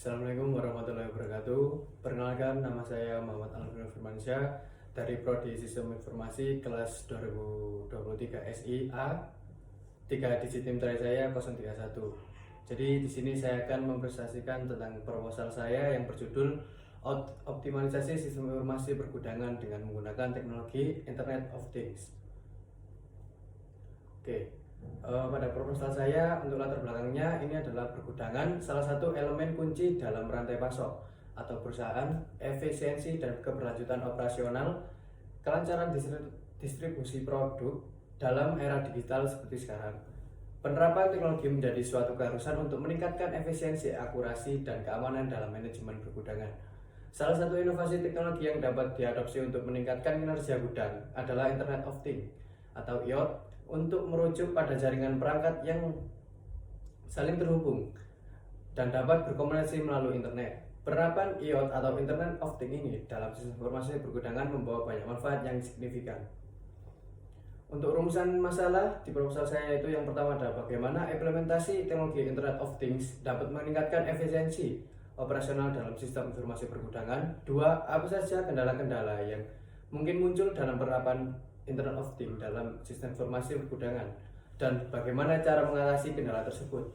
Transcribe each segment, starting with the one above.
Assalamualaikum warahmatullahi wabarakatuh. Perkenalkan, nama saya Muhammad Alvin Firmansyah dari Prodi Sistem Informasi kelas 2023 SIA. 3 digit NIM terakhir saya 031. Jadi di sini saya akan mempresentasikan tentang proposal saya yang berjudul Optimalisasi Sistem Informasi Pergudangan dengan menggunakan teknologi Internet of Things. Pada proposal saya untuk latar belakangnya ini adalah pergudangan, salah satu elemen kunci dalam rantai pasok atau perusahaan, efisiensi dan keberlanjutan operasional, kelancaran distribusi produk dalam era digital seperti sekarang. Penerapan teknologi menjadi suatu keharusan untuk meningkatkan efisiensi, akurasi, dan keamanan dalam manajemen pergudangan. Salah satu inovasi teknologi yang dapat diadopsi untuk meningkatkan kinerja gudang adalah Internet of Things atau IoT, untuk merujuk pada jaringan perangkat yang saling terhubung dan dapat berkomunikasi melalui internet. Penerapan IoT atau Internet of Things ini dalam sistem informasi pergudangan membawa banyak manfaat yang signifikan. Untuk rumusan masalah di proposal saya itu yang pertama adalah bagaimana implementasi teknologi Internet of Things dapat meningkatkan efisiensi operasional dalam sistem informasi pergudangan. 2. Apa saja kendala-kendala yang mungkin muncul dalam penerapan Internet of Things dalam sistem informasi pergudangan dan bagaimana cara mengatasi kendala tersebut.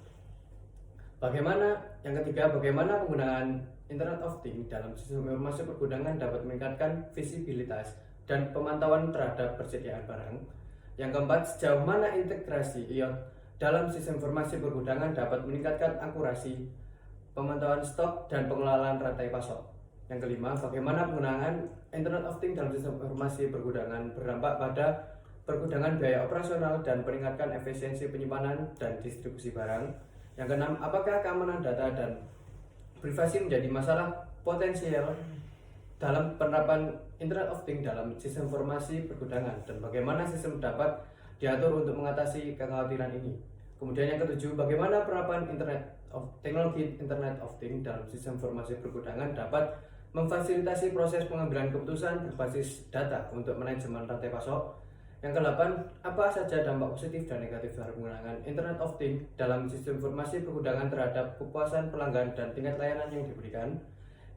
Yang ketiga, bagaimana penggunaan Internet of Things dalam sistem informasi pergudangan dapat meningkatkan visibilitas dan pemantauan terhadap persediaan barang. Yang keempat, sejauh mana integrasi IoT dalam sistem informasi pergudangan dapat meningkatkan akurasi pemantauan stok dan pengelolaan rantai pasok. Yang kelima, bagaimana penggunaan Internet of Things dalam sistem informasi pergudangan berdampak pada pergudangan biaya operasional dan meningkatkan efisiensi penyimpanan dan distribusi barang. Yang keenam, apakah keamanan data dan privasi menjadi masalah potensial dalam penerapan Internet of Things dalam sistem informasi pergudangan dan bagaimana sistem dapat diatur untuk mengatasi kekhawatiran ini. Kemudian yang ketujuh, bagaimana penerapan teknologi Internet of Things dalam sistem informasi pergudangan dapat memfasilitasi proses pengambilan keputusan berbasis data untuk manajemen rantai pasok. Yang kedelapan, apa saja dampak positif dan negatif dari penggunaan Internet of Things dalam sistem informasi pergudangan terhadap kepuasan pelanggan dan tingkat layanan yang diberikan.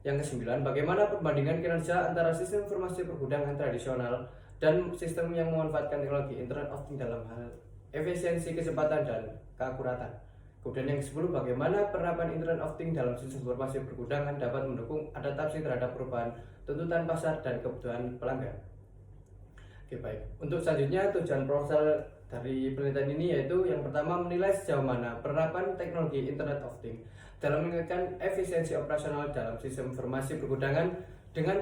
Yang kesembilan, bagaimana perbandingan kinerja antara sistem informasi pergudangan tradisional dan sistem yang memanfaatkan teknologi Internet of Things dalam hal efisiensi, kecepatan, dan keakuratan. Kemudian yang ke-10, bagaimana penerapan Internet of Things dalam sistem informasi pergudangan dapat mendukung adaptasi terhadap perubahan tuntutan pasar dan kebutuhan pelanggan. Baik. Untuk selanjutnya, tujuan proposal dari penelitian ini yaitu yang pertama, menilai sejauh mana penerapan teknologi Internet of Things dalam meningkatkan efisiensi operasional dalam sistem informasi pergudangan dengan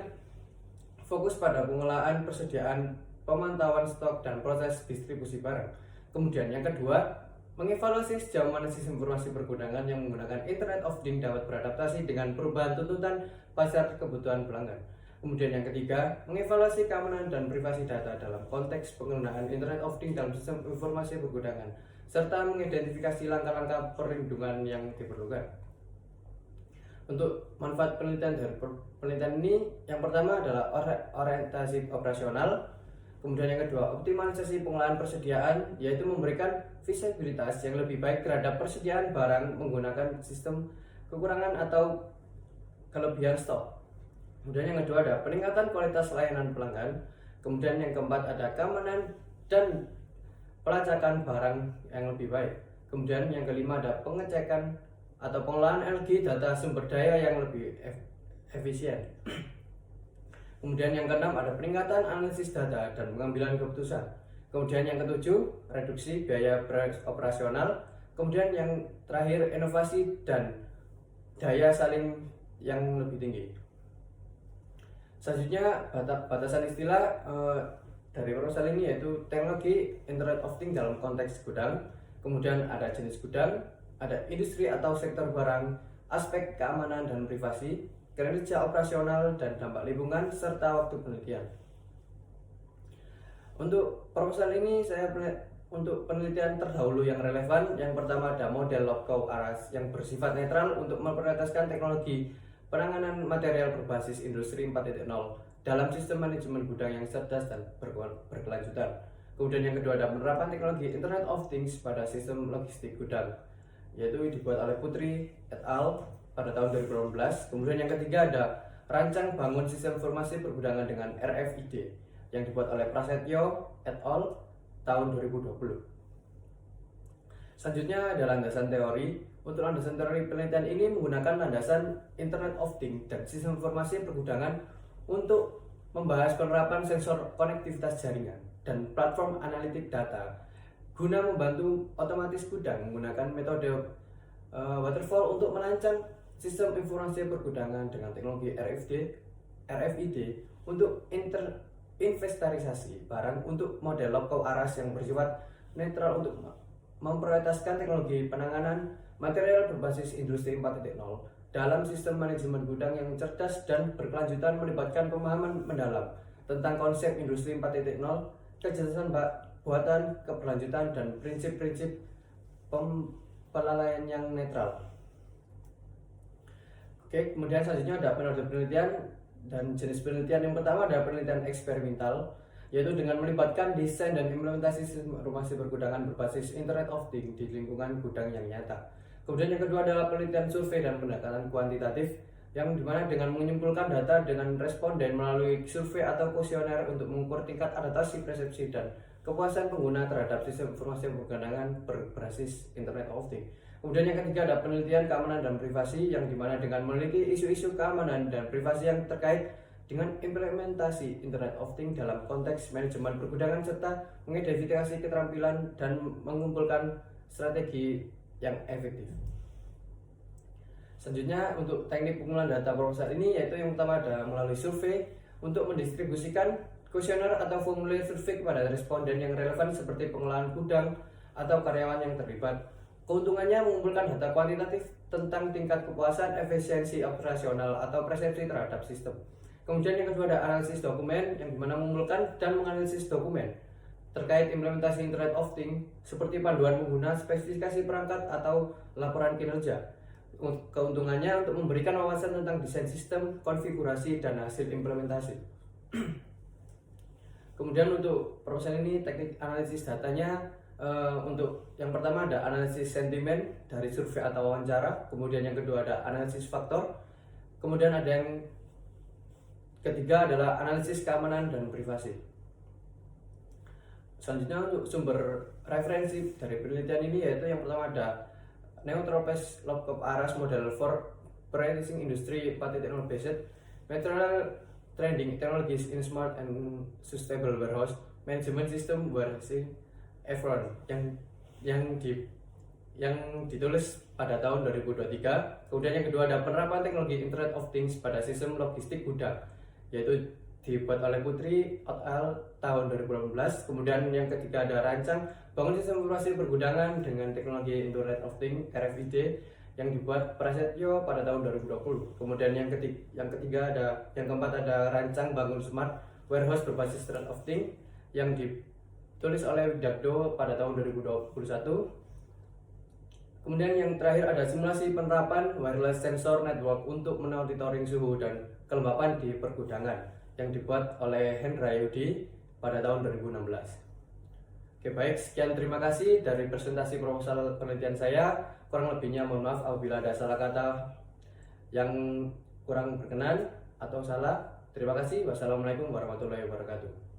fokus pada pengelolaan persediaan, pemantauan stok, dan proses distribusi barang. Kemudian yang kedua, mengevaluasi sejauh mana sistem informasi pergudangan yang menggunakan Internet of Things dapat beradaptasi dengan perubahan tuntutan pasar kebutuhan pelanggan. Kemudian yang ketiga, mengevaluasi keamanan dan privasi data dalam konteks penggunaan Internet of Things dalam sistem informasi pergudangan, serta mengidentifikasi langkah-langkah perlindungan yang diperlukan. Untuk manfaat penelitian dari penelitian ini, yang pertama adalah orientasi operasional. Kemudian yang kedua, optimalisasi pengelolaan persediaan, yaitu memberikan visibilitas yang lebih baik terhadap persediaan barang menggunakan sistem kekurangan atau kelebihan stok. Kemudian yang kedua ada peningkatan kualitas layanan pelanggan. Kemudian yang keempat ada keamanan dan pelacakan barang yang lebih baik. Kemudian yang kelima ada pengecekan atau pengelolaan LG data sumber daya yang lebih efisien. Kemudian yang keenam ada peningkatan analisis data dan pengambilan keputusan. Kemudian yang ketujuh, reduksi biaya operasional. Kemudian yang terakhir, inovasi dan daya saing yang lebih tinggi. Selanjutnya, batasan istilah dari proposal ini yaitu teknologi Internet of Things dalam konteks gudang. Kemudian ada jenis gudang, ada industri atau sektor barang, aspek keamanan dan privasi, kinerja operasional dan dampak lingkungan, serta waktu penelitian. Untuk proposal ini untuk penelitian terdahulu yang relevan, yang pertama ada model Lobkow-Aras yang bersifat netral untuk memprioritaskan teknologi penanganan material berbasis industri 4.0 dalam sistem manajemen gudang yang cerdas dan berkelanjutan. Kemudian yang kedua ada penerapan teknologi Internet of Things pada sistem logistik gudang, yaitu dibuat oleh Putri et al. pada tahun 2018. Kemudian yang ketiga ada Rancang Bangun Sistem Informasi Pergudangan dengan RFID yang dibuat oleh Prasetyo et al. Tahun 2020. Selanjutnya ada landasan teori. Untuk landasan teori penelitian ini menggunakan landasan Internet of Things dan sistem informasi pergudangan untuk membahas penerapan sensor konektivitas jaringan dan platform analitik data guna membantu otomatis gudang menggunakan metode waterfall untuk merancang sistem informasi pergudangan dengan teknologi RFID untuk inventarisasi barang untuk model local aras yang bersifat netral untuk memprioritaskan teknologi penanganan material berbasis industri 4.0 dalam sistem manajemen gudang yang cerdas dan berkelanjutan melibatkan pemahaman mendalam tentang konsep industri 4.0, kejelasan buatan, keberlanjutan, dan prinsip-prinsip pelalaian yang netral. Oke, kemudian selanjutnya ada metode penelitian dan jenis penelitian. Yang pertama ada penelitian eksperimental, yaitu dengan melibatkan desain dan implementasi sistem informasi pergudangan berbasis Internet of Things di lingkungan gudang yang nyata. Kemudian yang kedua adalah penelitian survei dan pendekatan kuantitatif, yang dimana dengan menyimpulkan data dengan responden melalui survei atau kuesioner untuk mengukur tingkat adaptasi, persepsi, dan kepuasan pengguna terhadap sistem informasi pergudangan berbasis Internet of Things. Kemudian yang ketiga ada penelitian keamanan dan privasi, yang dimana dengan meneliti isu-isu keamanan dan privasi yang terkait dengan implementasi Internet of Things dalam konteks manajemen pergudangan serta mengidentifikasi keterampilan dan mengumpulkan strategi yang efektif. Selanjutnya untuk teknik pengumpulan data proposal ini, yaitu yang pertama ada melalui survei untuk mendistribusikan kuesioner atau formulir survei kepada responden yang relevan seperti pengelolaan gudang atau karyawan yang terlibat. Keuntungannya mengumpulkan data kuantitatif tentang tingkat kepuasan, efisiensi operasional atau persepsi terhadap sistem. Kemudian yang kedua ada analisis dokumen, yang dimana mengumpulkan dan menganalisis dokumen terkait implementasi Internet of Things seperti panduan pengguna, spesifikasi perangkat, atau laporan kinerja. Keuntungannya untuk memberikan wawasan tentang desain sistem, konfigurasi, dan hasil implementasi. Kemudian untuk proposal ini teknik analisis datanya, untuk yang pertama ada analisis sentimen dari survei atau wawancara, kemudian yang kedua ada analisis faktor, kemudian ada yang ketiga adalah analisis keamanan dan privasi. Selanjutnya untuk sumber referensi dari penelitian ini, yaitu yang pertama ada Neotropes Lockop Aras Model for Pricing Industry 4.0 Based Material Trending Technologies in Smart and Sustainable Warehouse Management System Warehousing Efron yang ditulis pada tahun 2023. Kemudian yang kedua ada penerapan teknologi Internet of Things pada sistem logistik gudang, yaitu dibuat oleh Putri et al. Tahun 2018. Kemudian yang ketiga ada Rancang Bangun Sistem Informasi Pergudangan dengan teknologi Internet of Things RFID yang dibuat Prasetyo pada tahun 2020. Kemudian yang keempat ada Rancang Bangun Smart Warehouse berbasis Internet of Things yang ditulis oleh Widakdo pada tahun 2021. Kemudian yang terakhir ada simulasi penerapan wireless sensor network untuk monitoring suhu dan kelembapan di pergudangan yang dibuat oleh Hendra Yudi pada tahun 2016. Oke, baik, sekian, terima kasih dari presentasi proposal penelitian saya. Kurang lebihnya mohon maaf apabila ada salah kata yang kurang berkenan atau salah. Terima kasih. Wassalamualaikum warahmatullahi wabarakatuh.